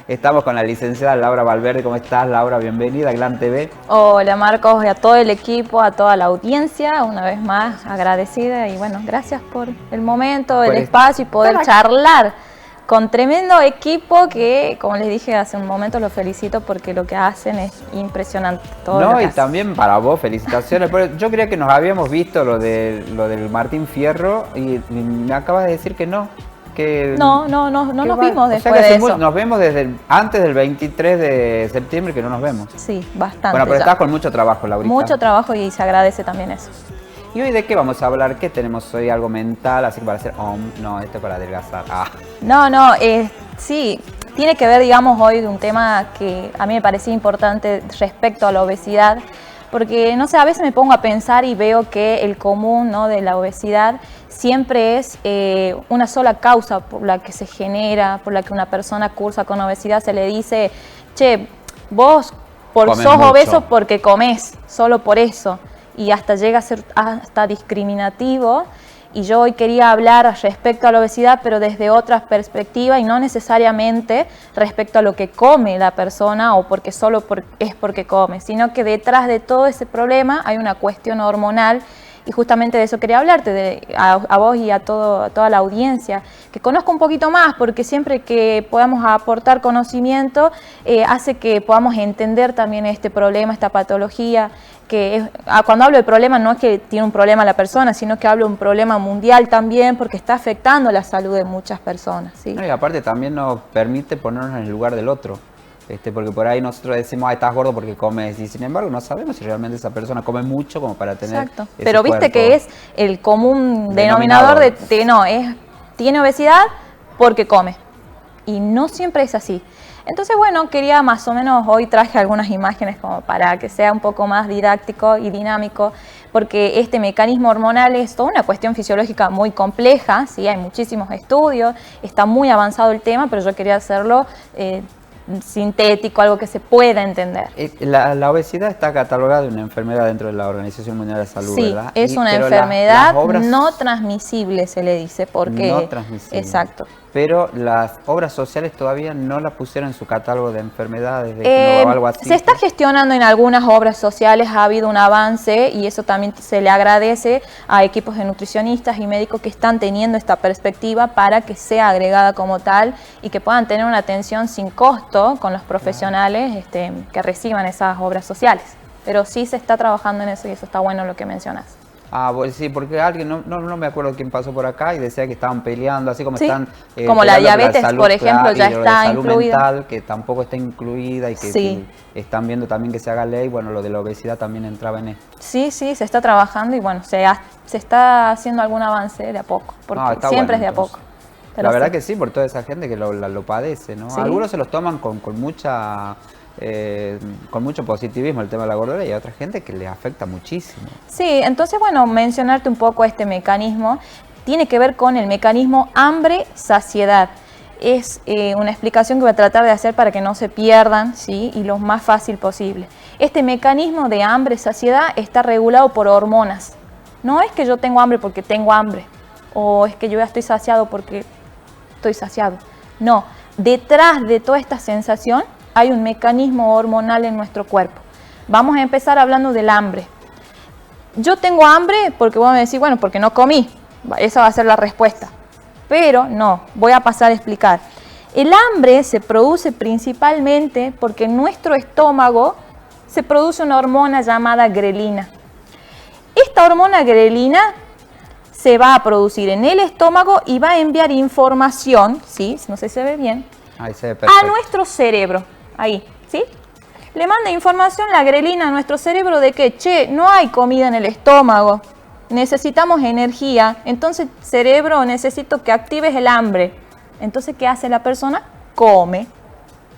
Estamos con la licenciada Laura Valverde. ¿Cómo estás, Laura? Bienvenida a Glan TV. Hola Marcos, y a todo el equipo, a toda la audiencia, una vez más agradecida y bueno, gracias por el momento, el espacio y poder charlar con tremendo equipo que, como les dije hace un momento, los felicito porque lo que hacen es impresionante. Todo lo que y hacen. también para vos, felicitaciones. Pero yo creía que nos habíamos visto lo del Martín Fierro y me acabas de decir que no. No nos vimos después de eso. Nos vemos desde antes del 23 de septiembre que no nos vemos. Sí, bastante. Bueno, pero ya. estás con mucho trabajo, Laurita. Mucho trabajo y se agradece también eso. ¿Y hoy de qué vamos a hablar? ¿Qué tenemos hoy? Algo mental, así que para hacer no, esto es para adelgazar. Sí, tiene que ver, digamos, hoy de un tema que a mí me parecía importante respecto a la obesidad, porque, no sé, a veces me pongo a pensar y veo que el común, ¿no?, de la obesidad siempre es una sola causa por la que se genera, por la que una persona cursa con obesidad. Se le dice, che, vos sos obeso porque comés, solo por eso. Y hasta llega a ser hasta discriminativo. Y yo hoy quería hablar respecto a la obesidad, pero desde otra perspectiva y no necesariamente respecto a lo que come la persona o porque es porque come, sino que detrás de todo ese problema hay una cuestión hormonal. Y justamente de eso quería hablarte, a vos y a toda la audiencia, que conozca un poquito más, porque siempre que podamos aportar conocimiento, hace que podamos entender también este problema, esta patología, cuando hablo de problema no es que tiene un problema la persona, sino que hablo de un problema mundial también, porque está afectando la salud de muchas personas, ¿sí? Y aparte también nos permite ponernos en el lugar del otro. Porque por ahí nosotros decimos, estás gordo porque comes, y sin embargo no sabemos si realmente esa persona come mucho como para tener. Exacto. Pero viste que es el común denominador tiene obesidad porque come, y no siempre es así. Entonces, bueno, quería más o menos, hoy traje algunas imágenes como para que sea un poco más didáctico y dinámico, porque este mecanismo hormonal es toda una cuestión fisiológica muy compleja, ¿sí? Hay muchísimos estudios, está muy avanzado el tema, pero yo quería hacerlo sintético, algo que se pueda entender. La obesidad está catalogada de una enfermedad dentro de la Organización Mundial de la Salud, sí, ¿verdad? Es una enfermedad no transmisible, se le dice, porque... No transmisible. Exacto. Pero las obras sociales todavía no la pusieron en su catálogo de enfermedades o algo así. Se está gestionando en algunas obras sociales, ha habido un avance y eso también se le agradece a equipos de nutricionistas y médicos que están teniendo esta perspectiva para que sea agregada como tal y que puedan tener una atención sin costo con los profesionales que reciban esas obras sociales. Pero sí se está trabajando en eso y eso está bueno lo que mencionas. Pues sí, porque alguien, no me acuerdo quién pasó por acá y decía que estaban peleando, así como sí, están... como la diabetes, salud, por ejemplo, ya está incluida. Mental, que tampoco está incluida y que están viendo también que se haga ley. Bueno, lo de la obesidad también entraba en esto. Sí, se está trabajando y bueno, se está haciendo algún avance de a poco, porque siempre es de a poco. Pero la verdad que sí, por toda esa gente que lo padece, ¿no? Sí. Algunos se los toman con mucho positivismo el tema de la gordura y hay otra gente que le afecta muchísimo. Sí, entonces bueno, mencionarte un poco este mecanismo, tiene que ver con el mecanismo hambre-saciedad. Es una explicación que voy a tratar de hacer para que no se pierdan, ¿sí? Y lo más fácil posible. Este mecanismo de hambre-saciedad está regulado por hormonas. No es que yo tengo hambre porque tengo hambre, o es que yo ya estoy saciado porque estoy saciado. No, detrás de toda esta sensación hay un mecanismo hormonal en nuestro cuerpo. Vamos a empezar hablando del hambre. Yo tengo hambre porque vos me decís, bueno, porque no comí. Esa va a ser la respuesta. Pero no, voy a pasar a explicar. El hambre se produce principalmente porque en nuestro estómago se produce una hormona llamada grelina. Esta hormona grelina se va a producir en el estómago y va a enviar información, ¿sí? No sé si se ve bien, ahí se ve perfecto, a nuestro cerebro. Ahí, ¿sí? Le manda información la grelina a nuestro cerebro de que, che, no hay comida en el estómago, necesitamos energía, entonces cerebro, necesito que actives el hambre. Entonces, ¿qué hace la persona? Come.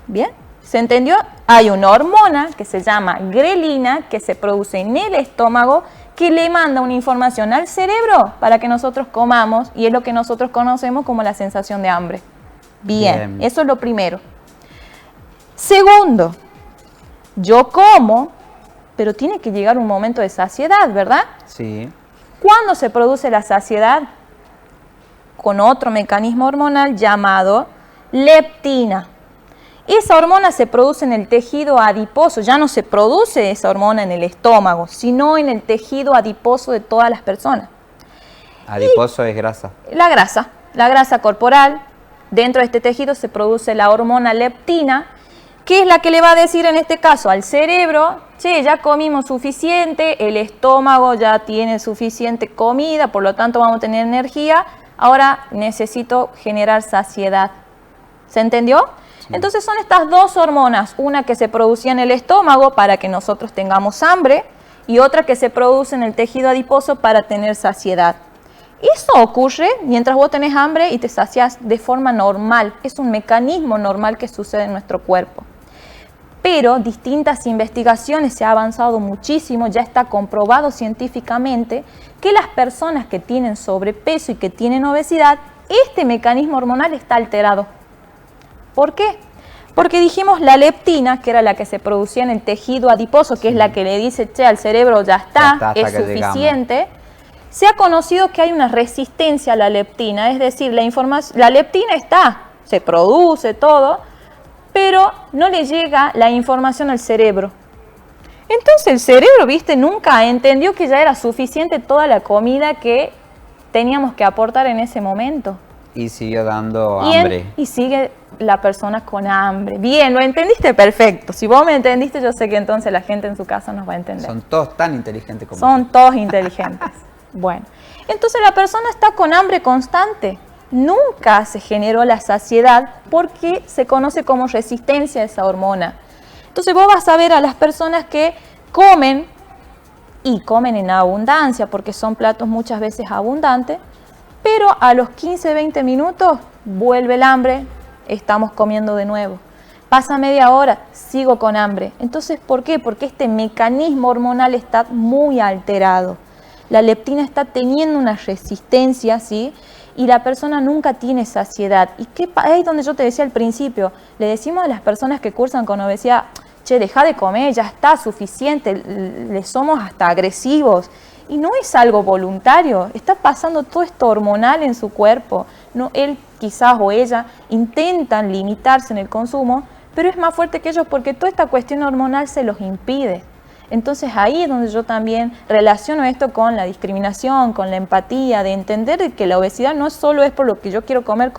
¿Bien? ¿Se entendió? Hay una hormona que se llama grelina que se produce en el estómago que le manda una información al cerebro para que nosotros comamos y es lo que nosotros conocemos como la sensación de hambre. Bien, eso es lo primero. Segundo, yo como, pero tiene que llegar un momento de saciedad, ¿verdad? Sí. ¿Cuándo se produce la saciedad? Con otro mecanismo hormonal llamado leptina. Esa hormona se produce en el tejido adiposo, ya no se produce esa hormona en el estómago, sino en el tejido adiposo de todas las personas. Adiposo es grasa. La grasa corporal, dentro de este tejido se produce la hormona leptina, que es la que le va a decir en este caso al cerebro, che, ya comimos suficiente, el estómago ya tiene suficiente comida, por lo tanto vamos a tener energía, ahora necesito generar saciedad. ¿Se entendió? Sí. Entonces son estas dos hormonas, una que se producía en el estómago para que nosotros tengamos hambre y otra que se produce en el tejido adiposo para tener saciedad. Eso ocurre mientras vos tenés hambre y te sacias de forma normal, es un mecanismo normal que sucede en nuestro cuerpo. Pero distintas investigaciones, se ha avanzado muchísimo, ya está comprobado científicamente que las personas que tienen sobrepeso y que tienen obesidad, este mecanismo hormonal está alterado. ¿Por qué? Porque dijimos la leptina, que era la que se producía en el tejido adiposo, que es la que le dice, che, al cerebro ya está es suficiente. Llegamos. Se ha conocido que hay una resistencia a la leptina, es decir, la leptina está, se produce todo, pero no le llega la información al cerebro. Entonces el cerebro, viste, nunca entendió que ya era suficiente toda la comida que teníamos que aportar en ese momento. Y siguió dando hambre. Y sigue la persona con hambre. Bien, lo entendiste perfecto. Si vos me entendiste, yo sé que entonces la gente en su casa nos va a entender. Son todos tan inteligentes como Son todos inteligentes. Bueno, entonces la persona está con hambre constante. Nunca se generó la saciedad porque se conoce como resistencia a esa hormona. Entonces vos vas a ver a las personas que comen y comen en abundancia porque son platos muchas veces abundantes, pero a los 15-20 minutos vuelve el hambre, estamos comiendo de nuevo. Pasa media hora, sigo con hambre. Entonces, ¿por qué? Porque este mecanismo hormonal está muy alterado. La leptina está teniendo una resistencia, ¿sí? Y la persona nunca tiene saciedad. ¿Y qué ahí es donde yo te decía al principio? Le decimos a las personas que cursan con obesidad, che, deja de comer, ya está suficiente, le somos hasta agresivos. Y no es algo voluntario, está pasando todo esto hormonal en su cuerpo. No, él quizás o ella intentan limitarse en el consumo, pero es más fuerte que ellos porque toda esta cuestión hormonal se los impide. Entonces ahí es donde yo también relaciono esto con la discriminación, con la empatía, de entender que la obesidad no solo es por lo que yo quiero comer,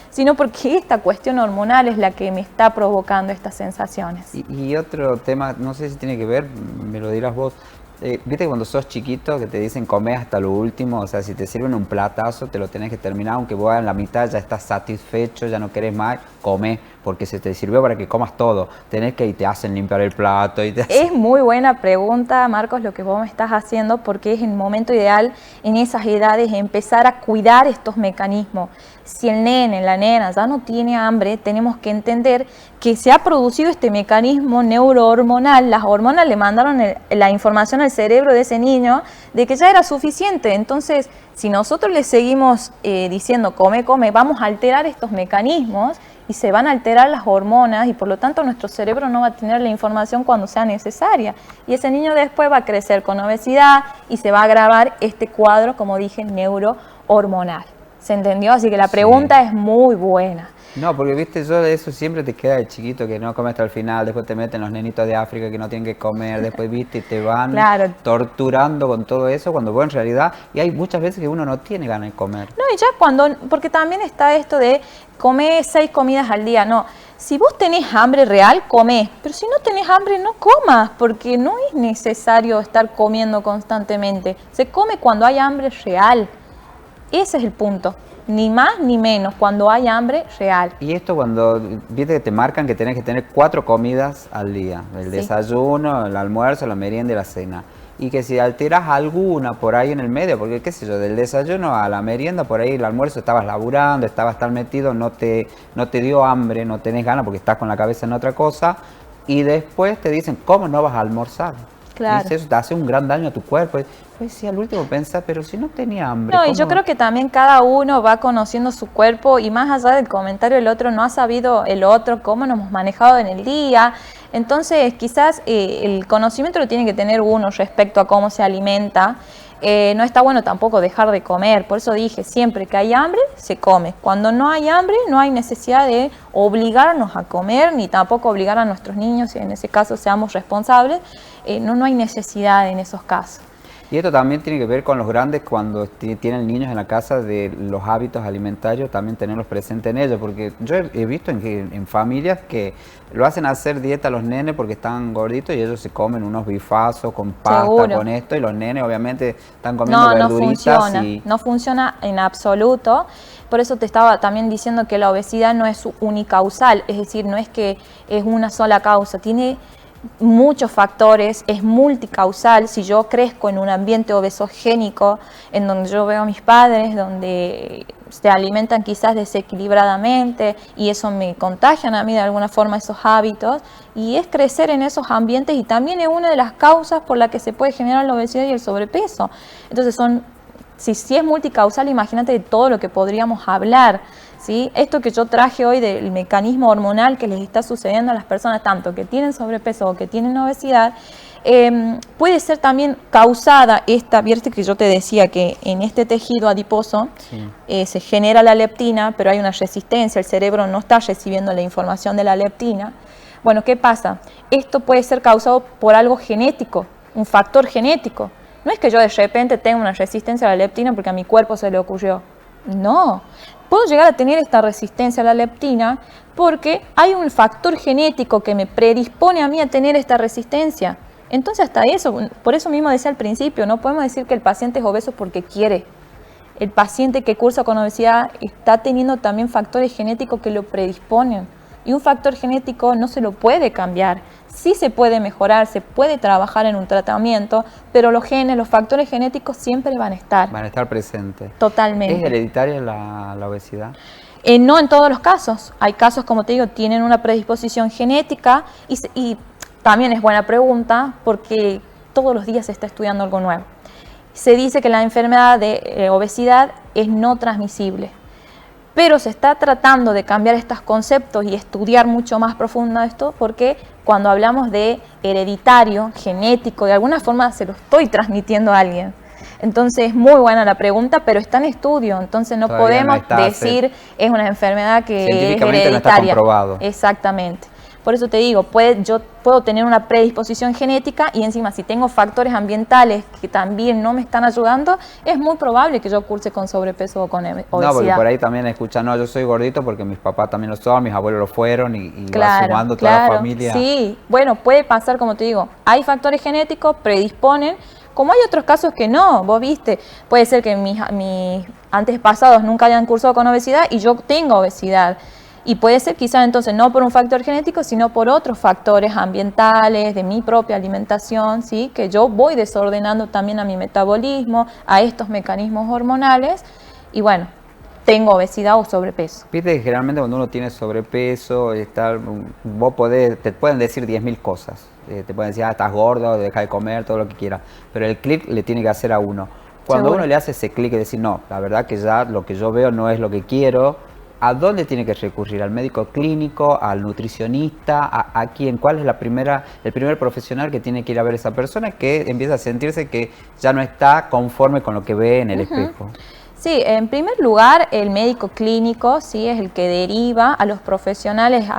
sino porque esta cuestión hormonal es la que me está provocando estas sensaciones. Y otro tema, no sé si tiene que ver, me lo dirás vos. Viste que cuando sos chiquito que te dicen comer hasta lo último, o sea, si te sirven un platazo te lo tenés que terminar, aunque vos en la mitad ya estás satisfecho, ya no querés más, come, porque se te sirvió para que comas todo. Tenés que y te hacen limpiar el plato. Es muy buena pregunta, Marcos, lo que vos me estás haciendo, porque es el momento ideal en esas edades empezar a cuidar estos mecanismos. Si el nene, la nena ya no tiene hambre, tenemos que entender que se ha producido este mecanismo neurohormonal. Las hormonas le mandaron la información al cerebro de ese niño de que ya era suficiente. Entonces, si nosotros le seguimos diciendo come, vamos a alterar estos mecanismos y se van a alterar las hormonas y por lo tanto nuestro cerebro no va a tener la información cuando sea necesaria. Y ese niño después va a crecer con obesidad y se va a agravar este cuadro, como dije, neurohormonal. ¿Se entendió? Así que la pregunta es muy buena. No, porque viste, yo de eso siempre te queda de chiquito que no comes hasta el final, después te meten los nenitos de África que no tienen que comer, después viste y te van torturando con todo eso, cuando vos en realidad, y hay muchas veces que uno no tiene ganas de comer. No, y ya porque también está esto de comer 6 comidas al día, no. Si vos tenés hambre real, comés, pero si no tenés hambre, no comas, porque no es necesario estar comiendo constantemente. Se come cuando hay hambre real. Ese es el punto, ni más ni menos, cuando hay hambre real. Y esto cuando, viste que te marcan que tenés que tener 4 comidas al día, el desayuno, el almuerzo, la merienda y la cena. Y que si alteras alguna por ahí en el medio, porque qué sé yo, del desayuno a la merienda, por ahí el almuerzo estabas laburando, estabas tan metido, no te dio hambre, no tenés ganas porque estás con la cabeza en otra cosa, y después te dicen, ¿cómo no vas a almorzar? Claro. Y eso te hace un gran daño a tu cuerpo. Pues sí, al último pensás, pero si no tenía hambre. No, ¿cómo? Y yo creo que también cada uno va conociendo su cuerpo y más allá del comentario del otro, no ha sabido el otro cómo nos hemos manejado en el día. Entonces, quizás el conocimiento lo tiene que tener uno respecto a cómo se alimenta. No está bueno tampoco dejar de comer, por eso dije, siempre que hay hambre, se come. Cuando no hay hambre, no hay necesidad de obligarnos a comer, ni tampoco obligar a nuestros niños, si en ese caso seamos responsables, no hay necesidad en esos casos. Y esto también tiene que ver con los grandes cuando tienen niños en la casa, de los hábitos alimentarios, también tenerlos presentes en ellos, porque yo he visto en familias que lo hacen hacer dieta a los nenes porque están gorditos y ellos se comen unos bifazos con pasta, Seguro. con esto, y los nenes obviamente están comiendo verduritas. No funciona en absoluto. Por eso te estaba también diciendo que la obesidad no es unicausal, es decir, no es que es una sola causa, tiene muchos factores, es multicausal. Si yo crezco en un ambiente obesogénico, en donde yo veo a mis padres, donde se alimentan quizás desequilibradamente y eso me contagian a mí de alguna forma esos hábitos, y es crecer en esos ambientes, y también es una de las causas por la que se puede generar la obesidad y el sobrepeso. Entonces si es multicausal, imagínate de todo lo que podríamos hablar. ¿Sí? Esto que yo traje hoy del mecanismo hormonal que les está sucediendo a las personas, tanto que tienen sobrepeso o que tienen obesidad, puede ser también causada viste que yo te decía que en este tejido adiposo se genera la leptina, pero hay una resistencia, el cerebro no está recibiendo la información de la leptina. Bueno, ¿qué pasa? Esto puede ser causado por algo genético, un factor genético. No es que yo de repente tenga una resistencia a la leptina porque a mi cuerpo se le ocurrió. No, puedo llegar a tener esta resistencia a la leptina porque hay un factor genético que me predispone a mí a tener esta resistencia. Entonces hasta eso, por eso mismo decía al principio, no podemos decir que el paciente es obeso porque quiere. El paciente que cursa con obesidad está teniendo también factores genéticos que lo predisponen. Y un factor genético no se lo puede cambiar. Sí se puede mejorar, se puede trabajar en un tratamiento, pero los genes, los factores genéticos siempre van a estar. Van a estar presentes. Totalmente. ¿Es hereditaria la obesidad? No en todos los casos. Hay casos, como te digo, tienen una predisposición genética y también es buena pregunta porque todos los días se está estudiando algo nuevo. Se dice que la enfermedad de obesidad es no transmisible, pero se está tratando de cambiar estos conceptos y estudiar mucho más profundo esto, porque cuando hablamos de hereditario, genético, de alguna forma se lo estoy transmitiendo a alguien. Entonces es muy buena la pregunta, pero está en estudio, entonces no todavía podemos no decir es una enfermedad que es científicamente hereditaria. no está comprobado. Exactamente. Por eso te digo, yo puedo tener una predisposición genética y encima si tengo factores ambientales que también no me están ayudando, es muy probable que yo curse con sobrepeso o con obesidad. No, porque por ahí también escuchan, no, yo soy gordito porque mis papás también lo son, mis abuelos lo fueron y va sumando toda la familia. Sí, bueno, puede pasar, como te digo, hay factores genéticos, predisponen, como hay otros casos que no, vos viste, puede ser que mis antepasados nunca hayan cursado con obesidad y yo tengo obesidad. Y puede ser quizás entonces no por un factor genético, sino por otros factores ambientales, de mi propia alimentación, ¿sí? Que yo voy desordenando también a mi metabolismo, a estos mecanismos hormonales, y bueno, tengo obesidad o sobrepeso. Viste que generalmente cuando uno tiene sobrepeso, te pueden decir 10.000 cosas. Te pueden decir, estás gordo, deja de comer, todo lo que quieras. Pero el clic le tiene que hacer a uno. Cuando uno le hace ese clic y decir, no, la verdad que ya lo que yo veo no es lo que quiero, ¿a dónde tiene que recurrir? ¿Al médico clínico? ¿Al nutricionista? ¿A quién? ¿Cuál es el primer profesional que tiene que ir a ver a esa persona que empieza a sentirse que ya no está conforme con lo que ve en el espejo? Sí, en primer lugar, el médico clínico sí es el que deriva a los profesionales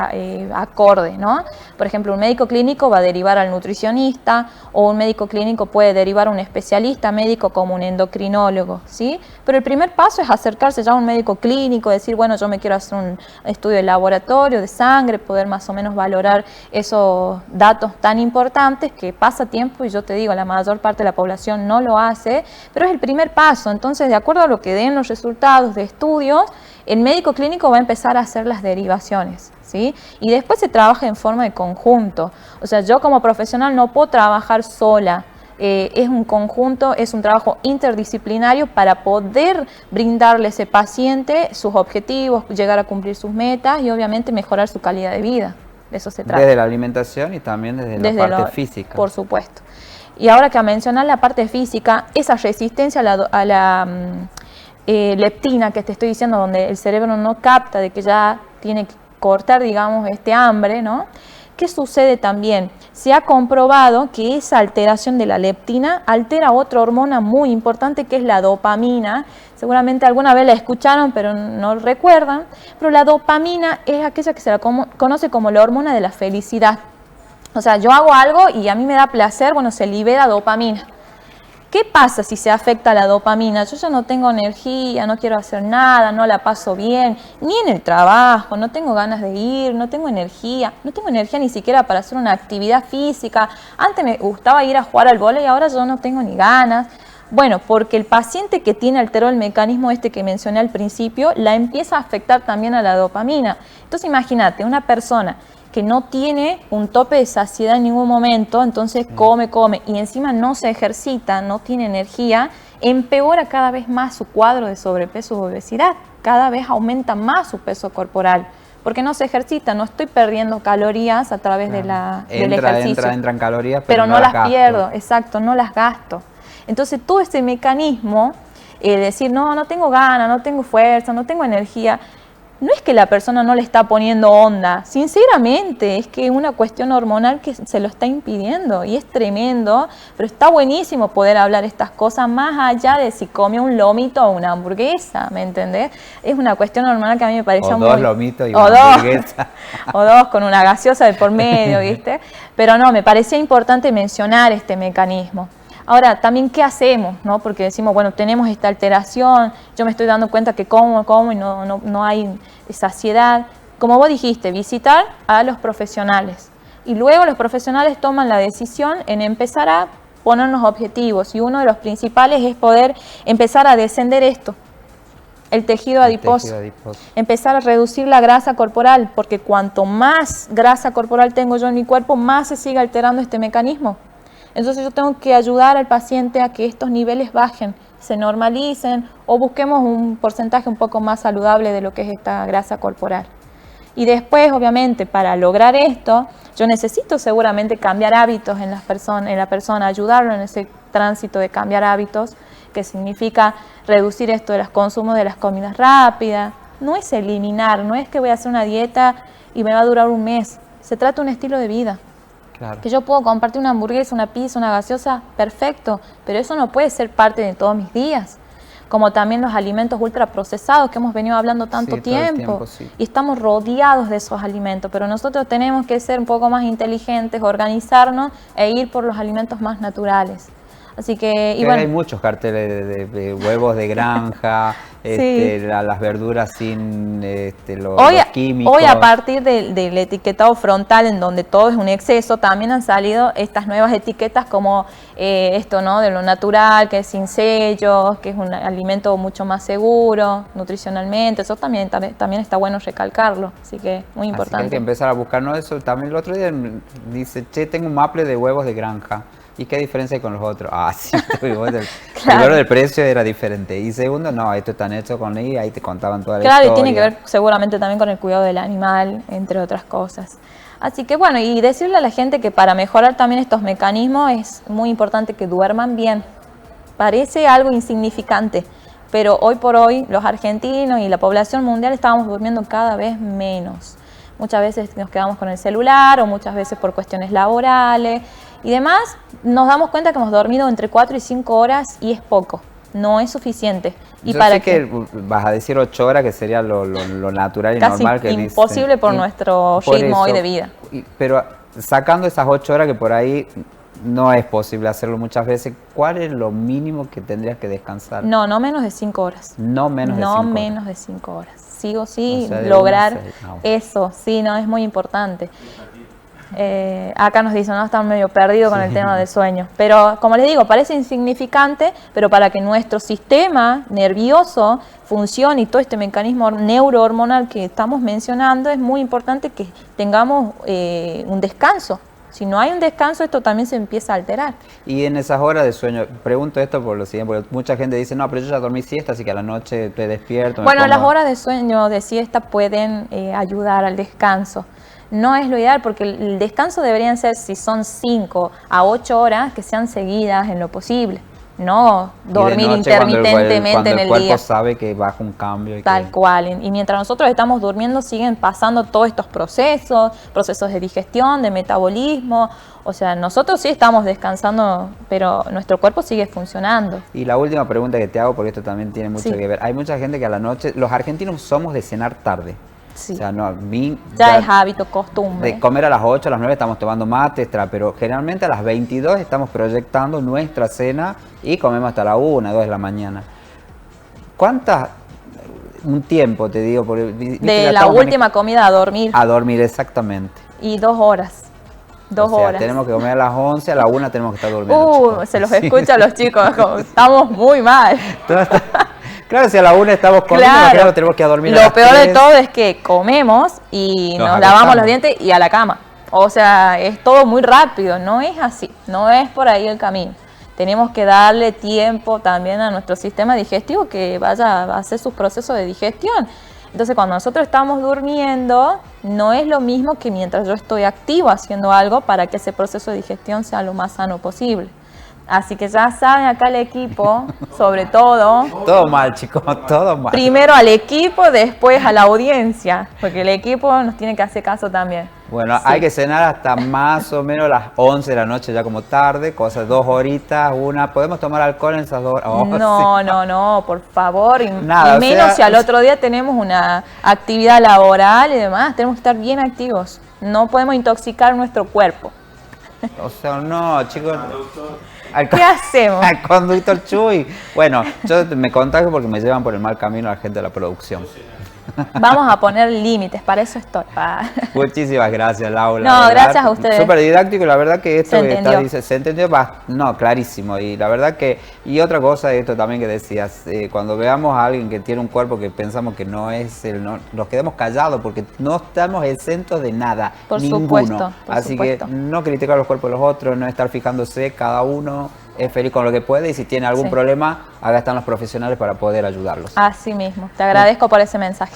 acorde, ¿no? Por ejemplo, un médico clínico va a derivar al nutricionista, o un médico clínico puede derivar a un especialista médico como un endocrinólogo, ¿sí? Pero el primer paso es acercarse ya a un médico clínico, decir, bueno, yo me quiero hacer un estudio de laboratorio, de sangre, poder más o menos valorar esos datos tan importantes que pasa tiempo, y yo te digo, la mayor parte de la población no lo hace, pero es el primer paso. Entonces, de acuerdo a lo que den los resultados de estudios, el médico clínico va a empezar a hacer las derivaciones, ¿sí? Y después se trabaja en forma de conjunto. O sea, yo como profesional no puedo trabajar sola. Es un conjunto, es un trabajo interdisciplinario para poder brindarle a ese paciente sus objetivos, llegar a cumplir sus metas y obviamente mejorar su calidad de vida. De eso se trata. Desde la alimentación y también desde la parte física. Por supuesto. Y ahora que a mencionar la parte física, esa resistencia a la leptina que te estoy diciendo, donde el cerebro no capta de que ya tiene que cortar, digamos, este hambre, ¿no? ¿qué sucede también? Se ha comprobado que esa alteración de la leptina altera otra hormona muy importante que es la dopamina. Seguramente alguna vez la escucharon, pero no recuerdan. Pero la dopamina es aquella que se la conoce como la hormona de la felicidad. O sea, yo hago algo y a mí me da placer, bueno, se libera dopamina. ¿Qué pasa si se afecta la dopamina? Yo ya no tengo energía, no quiero hacer nada, no la paso bien, ni en el trabajo, no tengo ganas de ir, no tengo energía ni siquiera para hacer una actividad física. Antes me gustaba ir a jugar al vóley y ahora yo no tengo ni ganas. Bueno, porque el paciente que tiene alterado el mecanismo este que mencioné al principio, la empieza a afectar también a la dopamina. Entonces imagínate, una persona que no tiene un tope de saciedad en ningún momento, entonces come y encima no se ejercita, no tiene energía, empeora cada vez más su cuadro de sobrepeso u obesidad, cada vez aumenta más su peso corporal, porque no se ejercita, no estoy perdiendo calorías a través del ejercicio. Entran calorías, pero no las pierdo, exacto, no las gasto. Entonces todo este mecanismo, decir no tengo ganas, no tengo fuerza, no tengo energía, no es que la persona no le está poniendo onda, sinceramente, es que es una cuestión hormonal que se lo está impidiendo y es tremendo, pero está buenísimo poder hablar estas cosas más allá de si come un lomito o una hamburguesa, ¿me entendés? Es una cuestión hormonal que a mí me parece muy... O dos lomitos y una hamburguesa. O dos con una gaseosa de por medio, ¿viste? Pero no, me parecía importante mencionar este mecanismo. Ahora, también, ¿qué hacemos? ¿No? Porque decimos, bueno, tenemos esta alteración, yo me estoy dando cuenta que como y no hay saciedad. Como vos dijiste, visitar a los profesionales. Y luego los profesionales toman la decisión en empezar a ponernos objetivos. Y uno de los principales es poder empezar a descender esto, el tejido adiposo. Empezar a reducir la grasa corporal, porque cuanto más grasa corporal tengo yo en mi cuerpo, más se sigue alterando este mecanismo. Entonces yo tengo que ayudar al paciente a que estos niveles bajen, se normalicen o busquemos un porcentaje un poco más saludable de lo que es esta grasa corporal. Y después, obviamente, para lograr esto, yo necesito seguramente cambiar hábitos en la persona, ayudarlo en ese tránsito de cambiar hábitos, que significa reducir esto de los consumos de las comidas rápidas. No es eliminar, no es que voy a hacer una dieta y me va a durar un mes. Se trata de un estilo de vida. Claro. Que yo puedo compartir una hamburguesa, una pizza, una gaseosa, perfecto, pero eso no puede ser parte de todos mis días. Como también los alimentos ultraprocesados que hemos venido hablando tanto tiempo. Y estamos rodeados de esos alimentos, pero nosotros tenemos que ser un poco más inteligentes, organizarnos e ir por los alimentos más naturales. Así que, bueno, hay muchos carteles de huevos de granja, sí. Las verduras sin los químicos. Hoy, a partir del etiquetado frontal, en donde todo es un exceso, también han salido estas nuevas etiquetas como esto, ¿no? De lo natural, que es sin sellos, que es un alimento mucho más seguro nutricionalmente. Eso también está bueno recalcarlo, así que muy importante. Así que hay que empezar a buscarnos eso. También el otro día dice, che, tengo un maple de huevos de granja. ¿Y qué diferencia hay con los otros? Ah, sí, claro. Primero el precio era diferente y segundo, no, esto están hechos con ley, ahí te contaban toda la historia. Claro, y tiene que ver seguramente también con el cuidado del animal, entre otras cosas. Así que bueno, y decirle a la gente que para mejorar también estos mecanismos es muy importante que duerman bien. Parece algo insignificante, pero hoy por hoy los argentinos y la población mundial estamos durmiendo cada vez menos. Muchas veces nos quedamos con el celular o muchas veces por cuestiones laborales y demás, nos damos cuenta que hemos dormido entre 4 y 5 horas y es poco, no es suficiente. Y yo sé que vas a decir 8 horas, que sería lo natural y casi normal. Casi imposible por nuestro ritmo hoy de vida. Pero sacando esas 8 horas que por ahí no es posible hacerlo muchas veces, ¿cuál es lo mínimo que tendrías que descansar? No menos de 5 horas. No menos de 5 horas. No menos de 5 horas. Sí o sí, o sea, lograr eso, sí, no, es muy importante. Acá nos dicen, no, están medio perdidos con el tema del sueño. Pero, como les digo, parece insignificante, pero para que nuestro sistema nervioso funcione y todo este mecanismo neurohormonal que estamos mencionando, es muy importante que tengamos un descanso. Si no hay un descanso, esto también se empieza a alterar. Y en esas horas de sueño, pregunto esto por lo siguiente, porque mucha gente dice, no, pero yo ya dormí siesta, así que a la noche te despierto. Bueno, las horas de sueño, de siesta, pueden ayudar al descanso. No es lo ideal, porque el descanso deberían ser, si son 5 a 8 horas, que sean seguidas en lo posible. no dormir Y de noche, intermitentemente cuando en el el cuerpo día. sabe que baja un cambio. Tal cual. Y mientras nosotros estamos durmiendo, siguen pasando todos estos procesos de digestión, de metabolismo. O sea, nosotros sí estamos descansando, pero nuestro cuerpo sigue funcionando. Y la última pregunta que te hago, porque esto también tiene mucho Sí. que ver. Hay mucha gente que a la noche, los argentinos somos de cenar tarde. Sí. O sea, no, Ya es hábito, costumbre. de comer a las 8, a las 9 estamos tomando mate, pero generalmente a las 22 estamos proyectando nuestra cena y comemos hasta la 1, 2 de la mañana. Un tiempo te digo, porque De la última comida a dormir. A dormir, exactamente. Y 2 horas. 2 O sea, horas. tenemos que comer a las 11, a la 1 tenemos que estar durmiendo. chicos. Se los Sí. escucha a los chicos, como, estamos muy mal. Claro, si a la 1 estamos comiendo, claro, tenemos que dormir a Lo las peor de 3. todo es que comemos y nos lavamos acostamos. los dientes y a la cama. O sea, es todo muy rápido, no es así, no es por ahí el camino. Tenemos que darle tiempo también a nuestro sistema digestivo que vaya a hacer sus procesos de digestión. Entonces, cuando nosotros estamos durmiendo, no es lo mismo que mientras yo estoy activo haciendo algo para que ese proceso de digestión sea lo más sano posible. Así que ya saben acá el equipo, sobre todo, Todo mal, chicos, todo mal. primero al equipo, después a la audiencia, porque el equipo nos tiene que hacer caso también. Bueno, Sí. hay que cenar hasta más o menos las 11 de la noche, ya como tarde, cosas 2 horitas, una. ¿Podemos tomar alcohol en esas 2 horas? Oh, No, sí. no, por favor. Y Nada, o menos sea, si al otro día tenemos una actividad laboral y demás, tenemos que estar bien activos. No podemos intoxicar nuestro cuerpo. O sea, no, chicos. ¿Qué hacemos? Al conductor Chuy. Bueno, yo me contacto porque me llevan por el mal camino la gente de la producción. Vamos a poner límites, para eso estoy. Muchísimas gracias, Laura. No, la verdad, gracias a ustedes. Súper didáctico y la verdad que esto Se que entendió. estás diciendo, se entendió, no, clarísimo. Y la verdad que, y otra cosa, esto también que decías, cuando veamos a alguien que tiene un cuerpo que pensamos que no es nos quedemos callados porque no estamos exentos de nada, Por ninguno. supuesto, por Así supuesto. que no criticar los cuerpos de los otros, no estar fijándose, cada uno es feliz con lo que puede y si tiene algún Sí. problema, acá están los profesionales para poder ayudarlos. Así mismo. Te agradezco por ese mensaje.